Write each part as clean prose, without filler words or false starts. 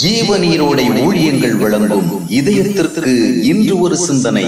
ஜீவநீரோடை ஊழியங்கள் வழங்கும் இதயத்திற்கு இன்று ஒரு சிந்தனை.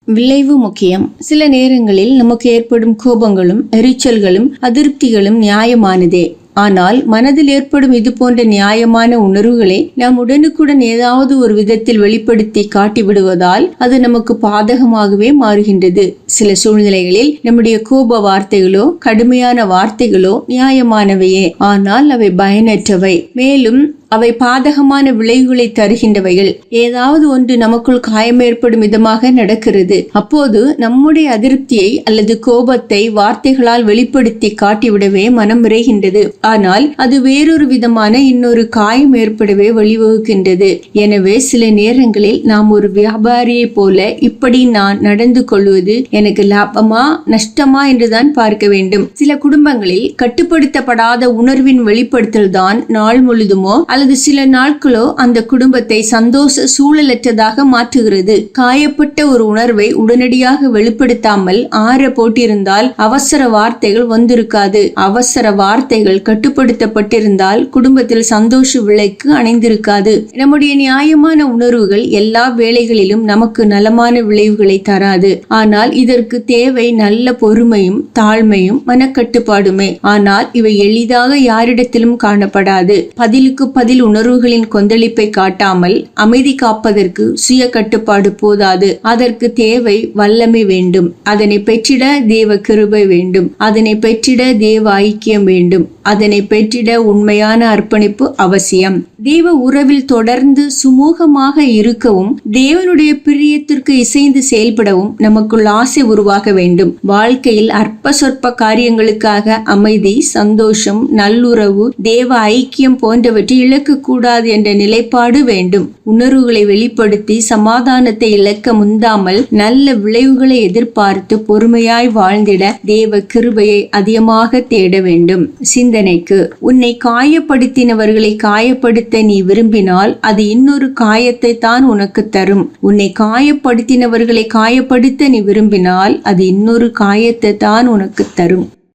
விளைவு முக்கியம். சில நேரங்களில் நமக்கு ஏற்படும் கோபங்களும் எரிச்சல்களும் அதிருப்திகளும் நியாயமானதே. ஆனால் மனதில் ஏற்படும் இது போன்ற நியாயமான உணர்வுகளை நாம் உடனுக்குடன் ஏதாவது ஒரு விதத்தில் வெளிப்படுத்தி காட்டிவிடுவதால் அது நமக்கு பாதகமாகவே மாறுகின்றது. சில சூழ்நிலைகளில் நம்முடைய கோப வார்த்தைகளோ கடுமையான வார்த்தைகளோ நியாயமானவையே, ஆனால் அவை பயனற்றவை. மேலும் அவை பாதகமான விளைவுகளை தருகின்றவைகள். ஏதாவது ஒன்று நமக்குள் காயம் ஏற்படும் விதமாக நடக்கிறது. அப்போது நம்முடைய அதிருப்தியை அல்லது கோபத்தை வார்த்தைகளால் வெளிப்படுத்தி காட்டிவிடவே மனம் விரைகின்றது. ஆனால் அது வேறொரு விதமான இன்னொரு காயம் ஏற்படவே வழிவகுக்கின்றது. எனவே சில நேரங்களில் நாம் ஒரு வியாபாரியை போல இப்படி நான் நடந்து கொள்வது எனக்கு லாபமா நஷ்டமா என்றுதான் பார்க்க வேண்டும். சில குடும்பங்களில் கட்டுப்படுத்தப்படாத உணர்வின் வெளிப்படுத்தல் தான் நாள் முழுதுமோ அல்லது சில நாட்களோ அந்த குடும்பத்தை சந்தோஷ சூழலற்றதாக மாற்றுகிறது. காயப்பட்ட ஒரு உணர்வை உடனடியாக வெளிப்படுத்தாமல் ஆற போட்டிருந்தால் அவசர வார்த்தைகள் வந்திருக்காது. அவசர வார்த்தைகள் கட்டுப்படுத்தப்பட்டிருந்தால் குடும்பத்தில் சந்தோஷ விளக்கு அணைந்திருக்காது. நம்முடைய நியாயமான உணர்வுகள் எல்லா வேளைகளிலும் நமக்கு நலமான விளைவுகளை தராது. ஆனால் இதற்கு தேவை நல்ல பொறுமையும் தாழ்மையும் மனக்கட்டுப்பாடுமே. ஆனால் இவை எளிதாக யாரிடத்திலும் காணப்படாது. பதிலுக்கு பதில் உணர்வுகளின் கொந்தளிப்பை காட்டாமல் அமைதி காப்பதற்கு சுய கட்டுப்பாடு போதாது. அதற்கு தேவை வல்லமை வேண்டும். அதனை பெற்றிட தேவ கிருபை வேண்டும். அதனை பெற்றிட தேவ ஐக்கியம் வேண்டும். அதனை பெற்றிட உண்மையான அர்ப்பணிப்பு அவசியம். தேவ உறவில் தொடர்ந்து சுமூகமாக இருக்கவும் தேவனுடைய பிரியத்திற்கு இசைந்து செயல்படவும் நமக்குள் ஆசை உருவாக வேண்டும். வாழ்க்கையில் அற்ப சொற்ப காரியங்களுக்காக அமைதி, சந்தோஷம், நல்லுறவு, தேவ ஐக்கியம் போன்றவற்றை இழக்கக்கூடாது என்ற நிலைப்பாடு வேண்டும். உணர்வுகளை வெளிப்படுத்தி சமாதானத்தை இழக்க முந்தாமல் நல்ல விளைவுகளை எதிர்பார்த்து பொறுமையாய் வாழ்ந்திட தேவ கிருபையை அதிகமாக தேட வேண்டும். சிந்தனைக்கு: உன்னை காயப்படுத்தினவர்களை காயப்படுத்த நீ விரும்பினால் அது இன்னொரு காயத்தை தான் உனக்கு தரும். உன்னை காயப்படுத்தினவர்களை காயப்படுத்த நீ விரும்பினால் அது இன்னொரு காயத்தை தான் உனக்கு தரும்.